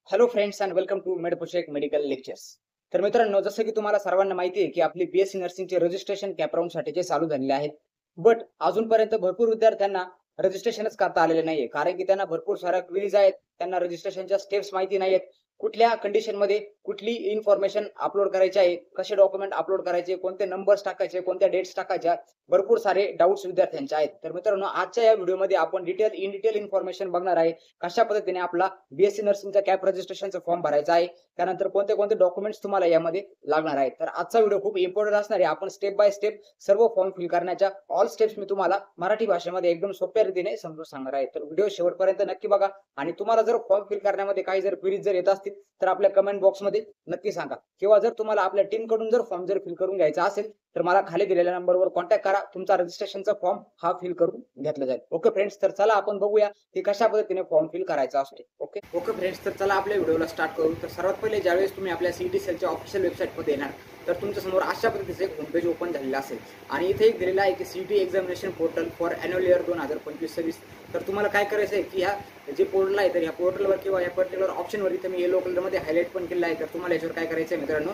Hello friends and welcome to मेडपोशेक medical lectures. तर मित्रांनो, जसं की तुम्हाला सर्वांना माहिती आहे की आपली बीएससी नर्सिंगचे रजिस्ट्रेशन कॅपराऊंड साठीचे चालू झालेले आहेत. बट अजूनपर्यंत भरपूर विद्यार्थ्यांना रजिस्ट्रेशनच करता आलेले नाहीये. कारण की त्यांना भरपूर साऱ्या क्वेरीज आहेत. त्यांना रजिस्ट्रेशनच्या स्टेप्स माहिती नाहीयेत. कुठल्या कंडिशनमध्ये कुठली इन्फॉर्मेशन अपलोड करायची आहे, कसे डॉक्युमेंट अपलोड करायचे, कोणते नंबर्स टाकायचे, कोणत्या डेट्स टाकायच्या, भरपूर सारे डाउट्स विद्यार्थ्यांचे आहेत. तर मित्रांनो, आजच्या या व्हिडिओमध्ये आपण इन डिटेल इन्फॉर्मेशन बघणार आहे. कशा पद्धतीने आपला बीएससी नर्सिंगचा कॅप रजिस्ट्रेशनचा फॉर्म भरायचा आहे, त्यानंतर कोणते कोणते डॉक्युमेंट्स तुम्हाला यामध्ये लागणार आहेत. तर आजचा व्हिडिओ खूप इम्पॉर्टंट असणार आहे. आपण स्टेप बाय स्टेप सर्व फॉर्म फिल करण्याच्या ऑल स्टेप्स मी तुम्हाला मराठी भाषेमध्ये एकदम सोप्या रीतीने समजून सांगणार आहे. तर व्हिडिओ शेवटपर्यंत नक्की बघा. आणि तुम्हाला जर फॉर्म फिल करण्यामध्ये काही जर क्वेरीज जर येत असतील तर आपल्या कमेंट बॉक्समध्ये नक्की सांगा. किंवा जर तुम्हाला आपल्या टीम कडून जर फॉर्म जर फिल करून घ्यायचा असेल तर मला खाली दिलेल्या नंबरवर कॉन्टॅक्ट करा. तुमचा रजिस्ट्रेशनचा फॉर्म हा फिल करून घेतला जाईल. ओके फ्रेंड्स, तर चला आपण बघूया की कशा पद्धतीने फॉर्म फिल करायचा असतो. ओके फ्रेंड्स, तर चला आपल्या व्हिडिओला स्टार्ट करू. तर सर्वात पहिले ज्यावेळेस तुम्ही आपल्या सीईटी सेलच्या ऑफिशियल वेबसाईटमध्ये येणार तर तुमच्या समोर अशा पद्धतीचे एक होमपेज ओपन झालेलं असेल आणि इथे एक दिलेला आहे की CET examination portal for annual year 2025-26. तर तुम्हाला काय करायचं आहे की ह्या जे पोर्टल आहे तर ह्या पोर्टलवर किंवा या पर्टिक्युलर ऑप्शनवर इथे मी येलो कलरमध्ये हायलाइट पण केलेला आहे. तर तुम्हाला याच्यावर काय करायचं आहे मित्रांनो,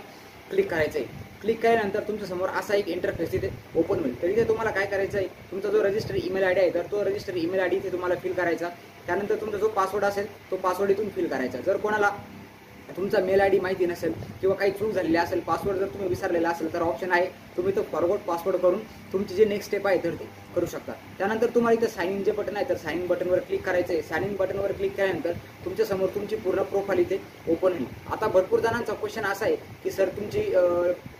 क्लिक करायचं आहे. क्लिक केल्यानंतर तुमच्या समोर असा एक इंटरफेस इथे ओपन होईल. तर इथे तुम्हाला काय करायचं आहे, तुमचा जो रजिस्टर ईमेल आयडी आहे तर तो रजिस्टर ईमेल आयडी इथे तुम्हाला फिल करायचा. त्यानंतर तुमचा जो पासवर्ड असेल तो पासवर्ड इथून फिल करायचा. जर कोणाला तुमचा मेल आयडी माहिती नसेल किंवा काही चूक झालेली असेल, पासवर्ड जर तुम्ही विसरलेला असेल तर ऑप्शन आहे तुम्ही तो फॉरगॉट पासवर्ड करून तुमची जे नेक्स्ट स्टेप आहे तर ते करू शकता. त्यानंतर तुम्हाला इथे साइन इन जे बटन आहे तर साइन इन बटनवर क्लिक करायचं आहे. साइन इन बटनवर क्लिक केल्यानंतर तुमच्या समोर तुमची पूर्ण प्रोफाईल इथे ओपन होईल. आता भरपूर जणांचा क्वेश्चन असा आहे की सर तुमची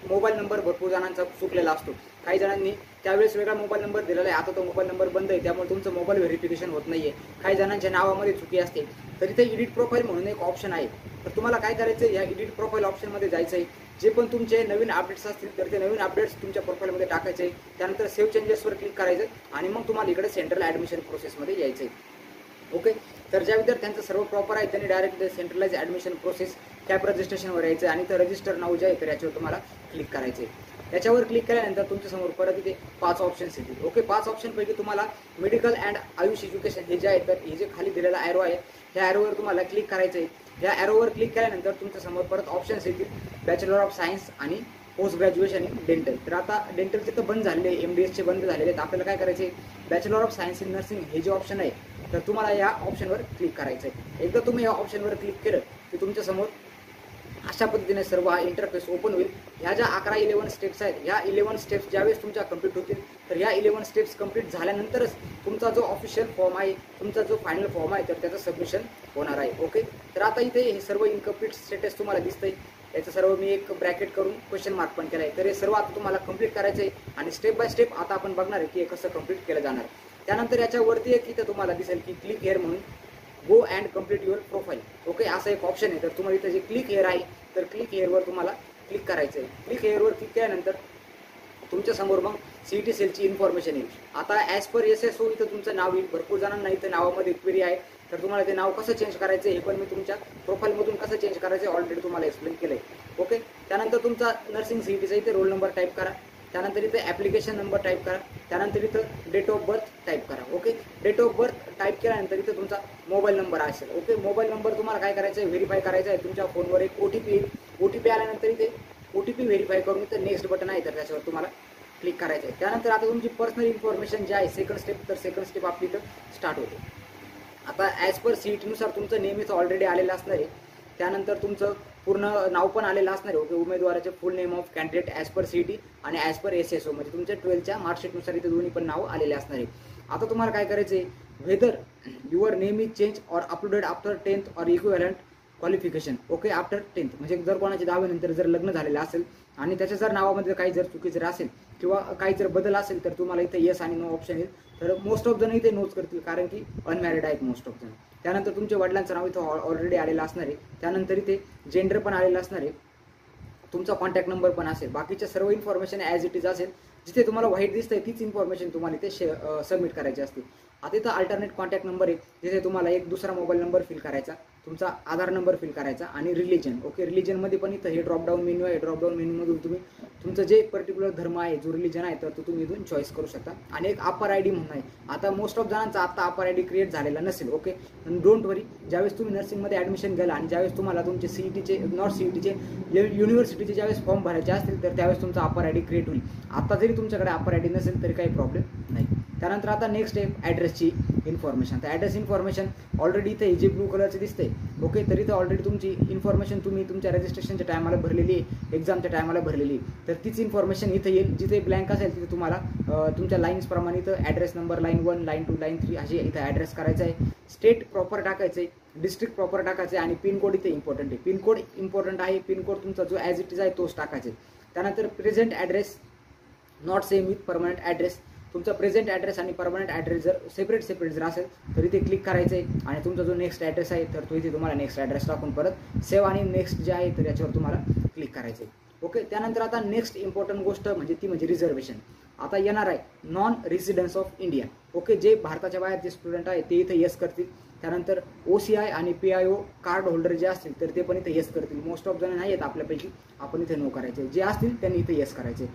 मोबाईल नंबर भरपूर जणांचा चुकलेला असतो. काही जणांनी त्यावेळेस वेगळा मोबाईल नंबर दिलेला आहे, आता तो मोबाईल नंबर बंद आहे त्यामुळे तुमचं मोबाईल व्हेरिफिकेशन होत नाहीये. काही जणांच्या नावामध्ये चुकी असते. तर इथे एडिट प्रोफाईल म्हणून एक ऑप्शन आहे. तर तुम्हाला काय करायचं आहे, या एडिट प्रोफाईल ऑप्शनमध्ये जायचं आहे. जे पण तुमचे नवीन अपडेट्स असतील तर ते नवीन अपडेट्स तुमच्या प्रोफाईलमध्ये टाकायचे आहे. त्यानंतर सेव्ह चेंजेसवर क्लिक करायचं आणि मग तुम्हाला इकडे सेंट्रल ॲडमिशन प्रोसेसमध्ये यायचं आहे. ओके, तर ज्या विद्यार्थ्यांचं सर्व प्रॉपर आहे त्यांनी direct centralise admission process CAP रजिस्ट्रेशनवर यायचं आणि तर रजिस्टर नाव जे आहे तर याच्यावर तुम्हाला क्लिक करायचं आहे. त्याच्यावर क्लिक केल्यानंतर तुमच्यासमोर परत इथे 5 ऑप्शन्स येतील. ओके, 5 ऑप्शनपैकी तुम्हाला मेडिकल अँड आयुष एज्युकेशन हे जे आहे तर हे जे खाली दिलेला ॲरो आहे त्या ॲरोवर तुम्हाला क्लिक करायचं आहे. या ॲरोवर क्लिक केल्यानंतर तुमच्यासमोर परत ऑप्शन्स येतील बॅचलर ऑफ सायन्स आणि पोस्ट ग्रॅज्युएशन इन डेंटल. तर आता डेंटलचे तर बंद झालेले, MDSचे बंद झालेले आहेत. आपल्याला काय करायचं आहे, bachelor of science in nursing हे जे ऑप्शन आहे तर तुम्हाला या ऑप्शनवर क्लिक करायचं आहे. एकदा तुम्ही या ऑप्शनवर क्लिक केलं की तुमच्यासमोर अशा पद्धतीने सर्व हा इंटरफेस ओपन होईल. ह्या ज्या 11 स्टेप्स आहेत या 11 स्टेप्स ज्यावेळेस तुमच्या कंप्लीट होतील तर या 11 स्टेप्स कंप्लीट झाल्यानंतरच तुमचा जो ऑफिशियल फॉर्म आहे, तुमचा जो फायनल फॉर्म आहे तर त्याचं सबमिशन होणार आहे. ओके, तर आता इथे हे सर्व इनकम्प्लीट स्टेटस तुम्हाला दिसतंय. याचं सर्व मी एक ब्रॅकेट करून क्वेश्चन मार्क पण केला आहे. तर हे सर्व आता तुम्हाला कंप्लीट करायचं आहे आणि स्टेप बाय स्टेप आता आपण बघणार आहे की हे कसं कंप्लीट केलं जाणार. त्यानंतर याच्यावरती एक इथं तुम्हाला दिसेल की क्लिक हेअर म्हणून go and complete your profile. Okay, असं एक ऑप्शन आहे. तर तुम्हाला इथं जे क्लिक हेअर आहे तर क्लिक हेअरवर तुम्हाला क्लिक करायचं आहे. क्लिक हेअरवर क्लिक केल्यानंतर तुमच्यासमोर मग सीईटी सेलची इन्फॉर्मेशन येईल. आता ॲज पर SSO इथं तुमचं नाव येईल. भरपूर जणांना इथं नावामध्ये क्वेरी आहे तर तुम्हाला ते नाव कसं चेंज करायचं हे पण मी तुमच्या प्रोफाईलमधून कसं चेंज करायचं ऑलरेडी तुम्हाला एक्सप्लेन केलं आहे. ओके, त्यानंतर तुमचा नर्सिंग सीईटीचा इथे रोल नंबर टाईप करा. त्यानंतर इथे ॲप्लिकेशन नंबर टाईप करा. त्यानंतर इथं डेट ऑफ बर्थ टाईप करा. Okay, date of birth type केल्यानंतर इथं तुमचा मोबाईल नंबर असेल. ओके, मोबाईल नंबर तुम्हाला काय करायचं आहे, व्हेरीफाय करायचं आहे. तुमच्या फोनवर एक OTP येईल. OTP आल्यानंतर इथे OTP व्हेरीफाय करून इथं नेक्स्ट बटन आहे तर त्याच्यावर तुम्हाला क्लिक करायचं आहे. त्यानंतर आता तुमची पर्सनल इन्फॉर्मेशन जी आहे सेकंड स्टेप आपली इथं स्टार्ट होते. आता ॲज पर सीईटीनुसार तुमचं नेहमीच ऑलरेडी आलेलं असणार आहे. त्यानंतर तुमचं पूर्ण नाव पण आलेलं असणार आहे. ओके, उमेदवाराचे full name of candidate as per CET आणि ॲज पर SSO म्हणजे तुमच्या 12च्या मार्कशीटनुसार इथे दोन्ही पण नाव आलेले असणार आहे. आता तुम्हाला काय करायचं आहे, whether your name is change or uploaded after 10th or equivalent qualification. Okay, after 10th म्हणजे जर कोणाच्या 10वीनंतर जर लग्न झालेलं असेल आणि त्याच्या जर नावामध्ये काही जर चुकी जर असेल किंवा काही जर बदल असेल तर तुम्हाला इथे येस आणि नो ऑप्शन येईल. तर मोस्ट ऑफ जण इथे नोच करतील कारण की अनमॅरिड आहेत मोस्ट ऑफ जण. त्यानंतर तुमच्या वडिलांचं नाव इथं ऑलरेडी आलेलं असणार आहे. त्यानंतर इथे जेंडर पण आलेलं असणार आहे. तुमचा कॉन्टॅक्ट नंबर पण असेल. बाकीच्या सर्व इन्फॉर्मेशन ॲज इट इज असेल. जिथे तुम्हाला व्हाईट दिसतंय तीच इन्फॉर्मेशन तुम्हाला इथे सबमिट करायची असते. आता इथं अल्टरनेट कॉन्टॅक्ट नंबर आहे जिथे तुम्हाला एक दुसरा मोबाईल नंबर फिल करायचा तुमचा आधार नंबर फिल करायचा आणि रिलिजन. ओके, रिलिजनमध्ये पण इथं हे ड्रॉपडाऊन मेन्यू आहे. ड्रॉपडाऊन मेन्यूमधून तुम्ही तुमचं जे पर्टिक्युलर धर्म आहे, जो रिलिजन आहे, तर तो तुम्ही इथून चॉईस करू शकता. आणि एक अपर आय डी म्हणून आहे. आता मोस्ट ऑफ जणांचा आता अपर आय डी क्रिएट झालेला नसेल. ओके, डोंट वरी. ज्यावेळेस तुम्ही नर्सिंगमध्ये ॲडमिशन घ्याल आणि ज्यावेळेस तुम्हाला तुमचे सीईटीचे नॉट सीईटीचे युनिव्हर्सिटीचे ज्यावेळेस फॉर्म भरायचे असतील तर त्यावेळेस तुमचा अपर आय डी क्रिएट होईल. आता जरी तुमच्याकडे अपर आय डी नसेल तरी काही प्रॉब्लेम नाही. त्यानंतर आता नेक्स्ट आहे ॲड्रेसची इन्फॉर्मेशन. तर ॲड्रेस इन्फॉर्मेशन ऑलरेडी इथे जे ब्लू कलरचे दिसते. ओके, तर इथं ऑलरेडी तुमची इन्फॉर्मेशन तुम्ही तुमच्या रजिस्ट्रेशनच्या टायमाला भरलेली आहे, एक्झामच्या टायमाला भरलेली आहे. तर तीच इन्फॉर्मेशन इथं येईल. जिथे ब्लँक असेल तिथे तुम्हाला तुमच्या लाईन्सप्रमाणे इथं address number line 1, line 2, line 3 असे इथं ॲड्रेस करायचा आहे. स्टेट प्रॉपर टाकायचं आहे, डिस्ट्रिक्ट प्रॉपर टाकायचं आहे आणि पिनकोड इथे इम्पॉर्टंट आहे. पिनकोड इम्पॉर्टंट आहे. पिनकोड तुमचा जो ॲज इट इज आहे तोच टाकायचा आहे. त्यानंतर present address not same with permanent address. तुमचा प्रेझेंट ॲड्रेस आणि परमनंट ॲड्रेस जर सेपरेट जर असेल तर इथे क्लिक करायचं आहे आणि तुमचा जो नेक्स्ट ॲड्रेस आहे तर तो इथे तुम्हाला नेक्स्ट ॲड्रेस टाकून परत सेव्ह आणि नेक्स्ट जे आहे तर याच्यावर तुम्हाला क्लिक करायचं आहे. ओके, त्यानंतर आता नेक्स्ट इम्पॉर्टंट गोष्ट म्हणजे रिझर्वेशन. आता येणार आहे non residence of India. Okay, जे भारताच्या बाहेर जे स्टुडंट आहे ते इथे येस करतील. त्यानंतर OCI आणि PIO कार्ड होल्डर जे असतील तर ते पण इथे येस करतील. मोस्ट ऑफ जण नाही आहेत आपल्यापैकी, आपण इथे नो करायचे. जे असतील त्यांनी इथे येस करायचे.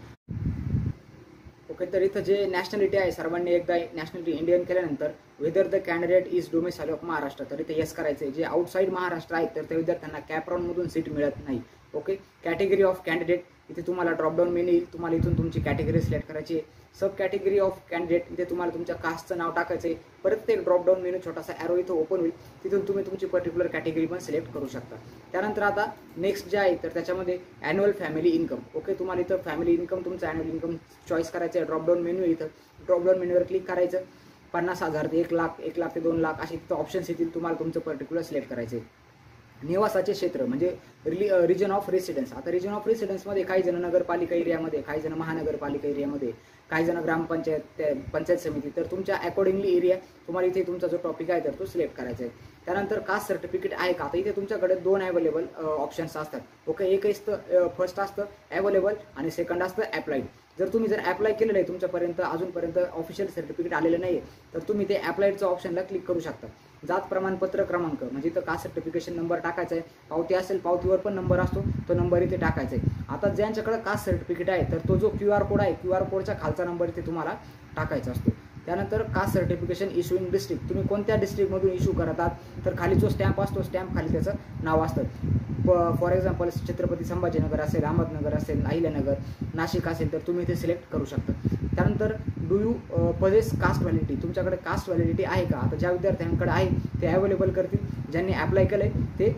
ओके, तर इथं जे नॅशनॅलिटी आहे सर्वांनी एकदा नॅशनॅलिटी इंडियन केल्यानंतर whether the candidate is domicile of Maharashtra तर इथे येस करायचे. जे आउटसाईड महाराष्ट्र आहेत तर त्या विद्यार्थ्यांना कॅप राऊंडमधून सीट मिळत नाही. ओके, कॅटेगरी ऑफ कॅन्डिडेट इथे तुम्हाला ड्रॉपडाऊन मेन्यू येईल. तुम्हाला इथून तुमची कॅटेगरी सिलेक्ट करायची आहे. सब कॅटेगरी ऑफ कॅन्डिडेट इथे तुम्हाला तुमच्या कास्टचं नाव टाकायचं आहे. परत एक ड्रॉपडाऊन मेन्यू छोटासा ॲरो इथं ओपन होईल. तिथून तुम्ही तुमची पर्टिक्युलर कॅटेगरी पण सिलेक्ट करू शकता. त्यानंतर आता नेक्स्ट जे आहे तर त्याच्यामध्ये ॲन्युअल फॅमिली इन्कम. ओके, तुम्हाला इथं फॅमिली इन्कम तुमचं ॲन्युअल इन्कम चॉईस करायचं आहे. ड्रॉपडाऊन मेन्यू इथं ड्रॉपडाऊन मेन्यूवर क्लिक करायचं. 50,000 ते 1 लाख, 1 लाख ते 2 लाख असे तिथं ऑप्शन्स येतील. तुम्हाला तुमचं पर्टिक्युलर सिलेक्ट करायचं आहे. निवासाचे क्षेत्र म्हणजे रिजन ऑफ रेसिडेन्स. आता रिजन ऑफ रेसिडेन्समध्ये काही जण नगरपालिका एरियामध्ये, काही जण महानगरपालिका एरियामध्ये, काही जण ग्रामपंचायत, पंचायत समिती. तर तुमच्या अकॉर्डिंगली एरिया तुम्हाला इथे तुमचा जो टॉपिक आहे तर तो सिलेक्ट करायचा आहे. त्यानंतर कास्ट सर्टिफिकेट आहे का. आता इथे तुमच्याकडे 2 अवेलेबल ऑप्शन्स असतात. ओके, एक असतं फर्स्ट असतं अवेलेबल आणि सेकंड असतं अप्लाइड. जर तुम्ही अप्लाय केलेलं आहे तुमच्यापर्यंत अजूनपर्यंत ऑफिशियल सर्टिफिकेट आलेलं नाही तर तुम्ही ते अप्लाइडच्या ऑप्शनला क्लिक करू शकता. जात प्रमाणपत्र क्रमांक म्हणजे इथं कास्ट सर्टिफिकेशन नंबर टाकायचा आहे. पावती असेल पावतीवर पण नंबर असतो, तो नंबर इथे टाकायचा आहे. आता ज्यांच्याकडे कास्ट सर्टिफिकेट आहे तर तो जो QR कोड आहे QR कोडच्या खालचा नंबर इथे तुम्हाला टाकायचा असतो. त्यानंतर कास्ट सर्टिफिकेशन इश्यूइंग डिस्ट्रिक्ट. तुम्ही कोणत्या डिस्ट्रिक्टमधून इश्यू करत आहात तर खाली जो स्टॅम्प असतो स्टॅम्प खाली त्याचं नाव असतं. फॉर एक्झाम्पल छत्रपती संभाजीनगर असेल, अहमदनगर असेल, अहिल्यानगर, नाशिक असेल तर तुम्ही इथे सिलेक्ट करू शकता. त्यानंतर do you possess caste validity. तुमच्याकडे कास्ट व्हॅलिडिटी आहे का. आता ज्या विद्यार्थ्यांकडे आहे ते अवेलेबल करतील, ज्यांनी अप्लाय केलं आहे ते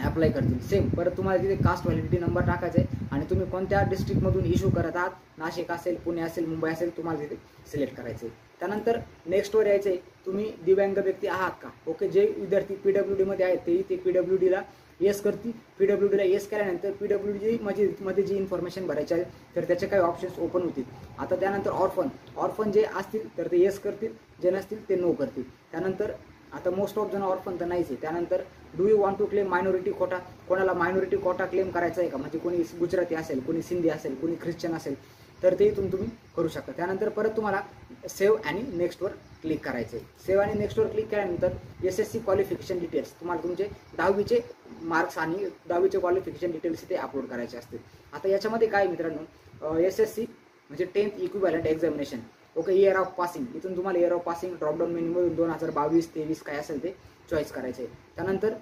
अप्लाय करतील. सेम परत तुम्हाला तिथे कास्ट व्हॅलिडिटी नंबर टाकायचा आहे आणि तुम्ही कोणत्या डिस्ट्रिक्टमधून इश्यू करत आहात, नाशिक असेल, पुणे असेल, मुंबई असेल, तुम्हाला तिथे सिलेक्ट करायचं आहे. त्यानंतर नेक्स्टवर यायचं आहे तुम्ही दिव्यांग व्यक्ती आहात का. ओके, जे विद्यार्थी PWD मध्ये आहेत ते इथे PWDला येस करतील. PWDला येस केल्यानंतर PWD मध्ये जी इन्फॉर्मेशन भरायची आहे तर त्याचे काही ऑप्शन्स ओपन होतील. आता त्यानंतर ऑर्फन जे असतील तर ते येस करतील, जे नसतील ते नो करतील. त्यानंतर आता मोस्ट ऑफ जण ऑर्फन तर नाहीच आहे. त्यानंतर do you want to claim minority quota. कोणाला मायनॉरिटी कोटा क्लेम करायचा आहे का, म्हणजे कोणी गुजराती असेल, कोणी सिंधी असेल, कोणी ख्रिश्चन असेल तर ते इथून तुम्ही करू शकता. त्यानंतर परत तुम्हाला सेव्ह आणि नेक्स्टवर क्लिक करायचं आहे. सेव्ह आणि नेक्स्टवर क्लिक केल्यानंतर SSC क्वालिफिकेशन डिटेल्स तुम्हाला तुमचे 10वीचे मार्क्स आणि 10वीचे क्वालिफिकेशन डिटेल्स इथे अपलोड करायचे असतील. आता याच्यामध्ये काय मित्रांनो, SSC म्हणजे 10th equivalent examination. Okay, year of passing. इथून तुम्हाला इयर ऑफ पासिंग ड्रॉपडाऊन मेन्यूमधून 2022-23 काय असेल ते चॉईस करायचं आहे. त्यानंतर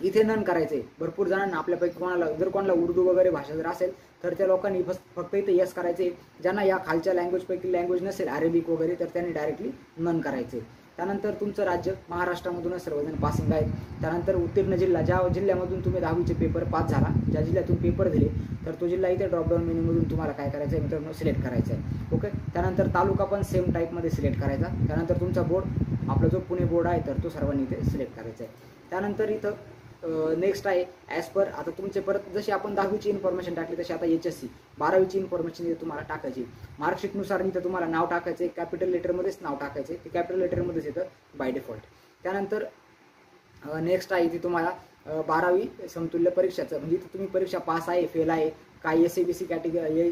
इथे नन करायचं आहे. भरपूर जणांना आपल्यापैकी कोणाला उर्दू वगैरे भाषा जर असेल तर त्या लोकांनी फक्त इथे येस करायचे. ज्यांना या खालच्या लँग्वेजपैकी लँग्वेज नसेल अरेबिक वगैरे तर त्यांनी डायरेक्टली नन करायचे. त्यानंतर तुमचं राज्य महाराष्ट्रामधूनच सर्वजण पासिंग आहेत. त्यानंतर उत्तीर्ण जिल्हा, ज्या जिल्ह्यामधून तुम्ही 10वीचे पेपर पास झाला, ज्या जिल्ह्यातून पेपर दिले तर तो जिल्हा इथे ड्रॉपडाऊन मेन्यूमधून तुम्हाला काय करायचं आहे मित्रांनो, सिलेक्ट करायचा आहे. ओके, त्यानंतर तालुका पण सेम टाईपमध्ये सिलेक्ट करायचा. त्यानंतर तुमचा बोर्ड, आपला जो पुणे बोर्ड आहे तर तो सर्वांनी इथे सिलेक्ट करायचा आहे. त्यानंतर इथं नेक्स्ट आहे ॲज पर. आता तुमचे परत जशी आपण 10वीची इन्फॉर्मेशन टाकली तशी आता HSC 12वीची इन्फॉर्मेशन इथे तुम्हाला टाकायची. मार्कशीटनुसार इथं तुम्हाला नाव टाकायचं आहे. कॅपिटल लेटरमध्येच नाव टाकायचं आहे. ते कॅपिटल लेटरमध्येच येतं बाय डिफॉल्ट. त्यानंतर नेक्स्ट आहे इथे तुम्हाला 12वी समतुल्य परीक्षाचं, म्हणजे इथं तुम्ही परीक्षा पास आहे, फेल आहे, काय SABC कॅटेगरी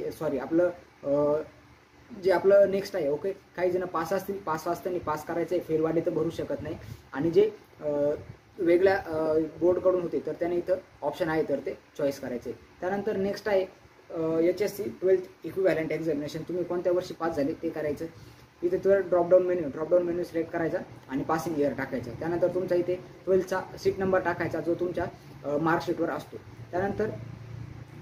जे आपलं नेक्स्ट आहे. ओके, काही जण पास असतील, पास असताना पास करायचं आहे, फेलवाले तर भरू शकत नाही. आणि जे वेगळ्या बोर्डकडून होते तर त्याने इथं ऑप्शन आहे तर ते चॉईस करायचे. त्यानंतर नेक्स्ट आहे HSC 12th इक्विव्हॅलंट एक्झामिनेशन. तुम्ही कोणत्या वर्षी पास झाले ते करायचं. इथे तुला ड्रॉपडाऊन मेन्यू सिलेक्ट करायचा आणि पासिंग इयर टाकायचा. त्यानंतर तुमचा इथे 12th सीट नंबर टाकायचा जो तुमच्या मार्कशीटवर असतो. त्यानंतर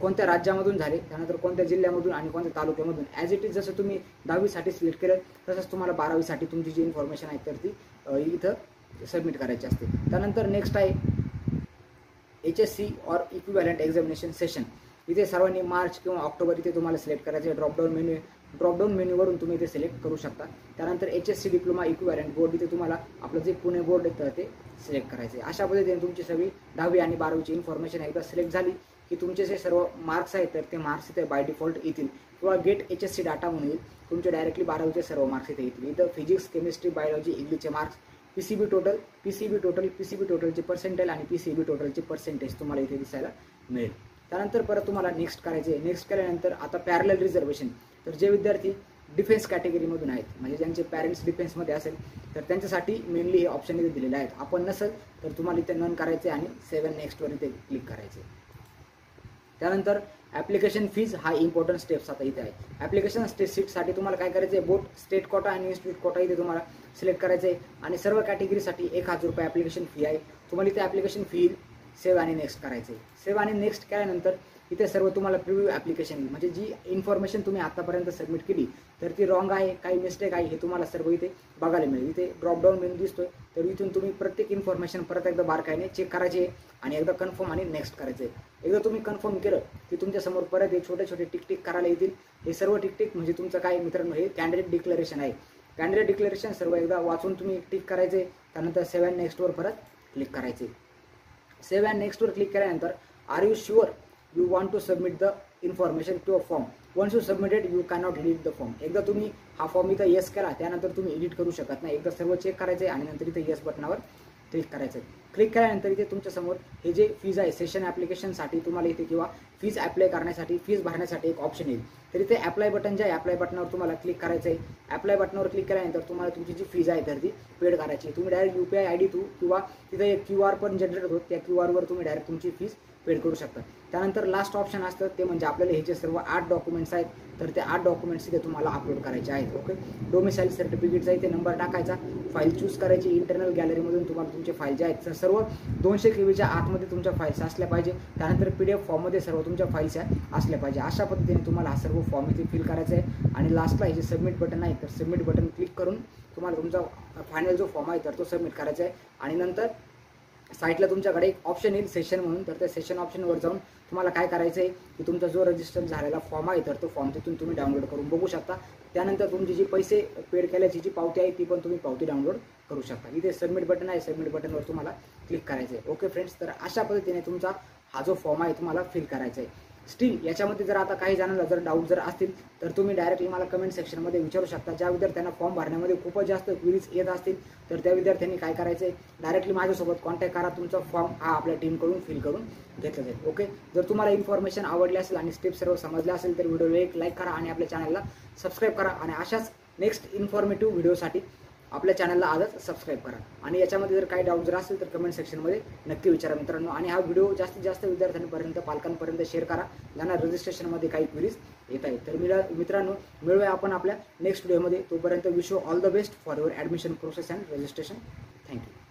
कोणत्या राज्यामधून झाले, त्यानंतर कोणत्या जिल्ह्यामधून आणि कोणत्या तालुक्यामधून. ॲज इट इज जसं तुम्ही 10वीसाठी सिलेक्ट केलं तसंच तुम्हाला 12वीसाठी तुमची जी इन्फॉर्मेशन आहे तर ती इथं सबमिट करायची असते. त्यानंतर नेक्स्ट आहे HSC or equivalent examination session. इथे सर्वांनी मार्च किंवा ऑक्टोबर इथे तुम्हाला सिलेक्ट करायचं आहे. ड्रॉपडाऊन मेन्यूवरून तुम्ही इथे सिलेक्ट करू शकता. त्यानंतर HSC डिप्लोमा इक्विव्हॅलंट बोर्ड इथे तुम्हाला आपलं जे पुणे बोर्ड येतं ते सिलेक्ट करायचं आहे. अशा पद्धतीने तुमची सगळी 10वी आणि 12वीची इन्फॉर्मेशन एकदा सिलेक्ट झाली की तुमचे जे सर्व मार्क्स आहेत तर ते मार्क्स इथे बाय डिफॉल्ट येतील किंवा गेट HSC डाटा म्हणून येईल. तुमचे डायरेक्टली 12वीचे सर्व मार्क्स इथे येतील. इथं फिजिक्स, केमिस्ट्री, बायोलॉजी, इंग्लिशचे मार्क्स, PCB टोटलचे पर्सेंटेज आणि PCB टोटलचे पर्सेंटेज तुम्हाला इथे दिसायला मिळेल. त्यानंतर परत तुम्हाला नेक्स्ट करायचे. नेक्स्ट केल्यानंतर आता पॅरलल रिझर्वेशन. तर जे विद्यार्थी डिफेन्स कॅटेगरीमधून आहेत म्हणजे ज्यांचे पॅरेंट्स डिफेन्समध्ये असेल तर त्यांच्यासाठी मेनली हे ऑप्शन इथे दिलेले आहेत. आपण नसेल तर तुम्हाला इथे नन करायचे आणि 7 नेक्स्टवर इथे क्लिक करायचे. त्यानंतर ॲप्लिकेशन फीज हा इम्पॉर्टंट स्टेप्स आता इथे आहे. ॲप्लिकेशन सीटसाठी तुम्हाला काय करायचं आहे, बोथ स्टेट कोटा आणि इन्स्टिट्यूट कोटा इथे तुम्हाला सिलेक्ट करायचं आहे आणि सर्व कॅटेगरीसाठी 1000 रुपये ॲप्लिकेशन फी आहे. तुम्हाला इथे ॲप्लिकेशन फी सेव्ह आणि नेक्स्ट करायचं आहे. सेव्ह आणि नेक्स्ट केल्यानंतर इथे सर्व तुम्हाला प्रिव्ह्यू ॲप्लिकेशन म्हणजे जी इन्फॉर्मेशन तुम्ही आतापर्यंत सबमिट केली तर ती रॉंग आहे, काही मिस्टेक आहे हे तुम्हाला सर्व इथे बघायला मिळेल. इथे ड्रॉपडाऊन मेनू दिसतोय तर इथून तुम्ही प्रत्येक इन्फॉर्मेशन परत एकदा बारकाईने चेक करायची आहे आणि एकदा कन्फर्म आणि नेक्स्ट करायचं आहे. एकदा तुम्ही कन्फर्म केलं की तुमच्यासमोर परत हे छोटे छोटे टिकटिक करायला येतील. हे सर्व टिकटिक म्हणजे तुमचं काय मित्रांनो हे कॅन्डिडेट डिक्लेरेशन आहे. कॅन्डिडेट डिक्लेरेशन सर्व एकदा वाचून तुम्ही टिक करायचे. त्यानंतर 7 नेक्स्टवर परत क्लिक करायचे. 7 नेक्स्टवर क्लिक केल्यानंतर are you sure you want to submit the information to a form. Once you submitted you cannot edit the form. एकदा तुम्ही हा फॉर्म इथं येस केला त्यानंतर तुम्ही एडिट करू शकत नाही. एकदा सर्व चेक करायचं आहे आणि नंतर इथे येस बटनावर क्लिक करायचं आहे. क्लिक केल्यानंतर इथे तुमच्यासमोर हे जे फीज आहे सेशन ॲप्लिकेशनसाठी तुम्हाला इथे किंवा फीज अप्लाय करण्यासाठी फीज भरण्यासाठी एक ऑप्शन येईल. तर इथे अप्लाय बटन जे आहे अप्लाय बटनावर तुम्हाला क्लिक करायचं आहे. अप्लाय बटनावर क्लिक केल्यानंतर तुम्हाला तुमची जी फीज आहे तर ती पेड करायची. तुम्ही डायरेक्ट UPI ID थ्रू किंवा तिथे एक QR पण जनरेट होतो त्या QR तुम्ही डायरेक्ट तुमची फीज पेड करू शकता. त्यानंतर लास्ट ऑप्शन असतं ते म्हणजे आपल्याला हे जे सर्व 8 डॉक्युमेंट्स आहेत तर ते 8 डॉक्युमेंट्स इथे तुम्हाला अपलोड करायचे आहेत. ओके, डोमिसाईल सर्टिफिकेटचा इथे नंबर टाकायचा, फाईल चूज करायची. इंटरनल गॅलरीमधून तुम्हाला तुमचे फाईल जे आहेत सर्व 200 KB आतमध्ये तुमच्या फाईल्स असल्या पाहिजे. त्यानंतर PDF फॉर्ममध्ये सर्व तुमच्या फाईल्स असल्या पाहिजे. अशा पद्धतीने तुम्हाला हा सर्व फॉर्म इथे फिल करायचा आहे आणि लास्टला हे जे सबमिट बटन आहे तर सबमिट बटन क्लिक करून तुम्हाला तुमचा फायनल जो फॉर्म आहे तर तो सबमिट करायचा आहे. आणि नंतर साईटला तुमच्याकडे एक ऑप्शन येईल सेशन म्हणून. तर त्या सेशन ऑप्शनवर जाऊन तुम्हाला काय करायचं आहे की तुमचा जो रजिस्टर झालेला फॉर्म आहे तर तो फॉर्म तिथून तुम्ही डाउनलोड करून बघू शकता. त्यानंतर तुमची जी पैसे पेड केल्याची जी पावती आहे ती पण तुम्ही पावती डाउनलोड करू शकता. इथे सबमिट बटन आहे, सबमिट बटनवर तुम्हाला क्लिक करायचं आहे. ओके फ्रेंड्स, तर अशा पद्धतीने तुमचा हा जो फॉर्म आहे तुम्हाला फिल करायचा आहे. स्टील याच्यामध्ये जर आता काही जणांना जर डाऊट जर असतील तर तुम्ही डायरेक्टली मला कमेंट सेक्शनमध्ये विचारू शकता. ज्या विद्यार्थ्यांना फॉर्म भरण्यामध्ये खूपच जास्त क्वेरीज येत असतील तर त्या विद्यार्थ्यांनी काय करायचं आहे, डायरेक्टली माझ्यासोबत कॉन्टॅक्ट करा. तुमचा फॉर्म हा आपल्या टीमकडून फिल करून घेतला जाईल. ओके, जर तुम्हाला इन्फॉर्मेशन आवडली असेल आणि स्टेप सर्व समजले असेल तर व्हिडिओला एक लाईक करा आणि आपल्या चॅनलला सबस्क्राईब करा. आणि अशाच नेक्स्ट इन्फॉर्मेटिव्ह व्हिडिओसाठी आपल्या चॅनलला आजच सबस्क्राईब करा. आणि याच्यामध्ये जर काही डाऊट जर असेल तर कमेंट सेक्शनमध्ये नक्की विचारा मित्रांनो. आणि हा व्हिडिओ जास्तीत जास्त विद्यार्थ्यांपर्यंत पालकांपर्यंत शेअर करा ज्यांना रजिस्ट्रेशनमध्ये काही क्वेरीज येत आहेत. तर मित्रांनो मिळूया आपण आपल्या नेक्स्ट व्हिडिओमध्ये. तोपर्यंत wish you all the best for your admission process and registration. Thank you.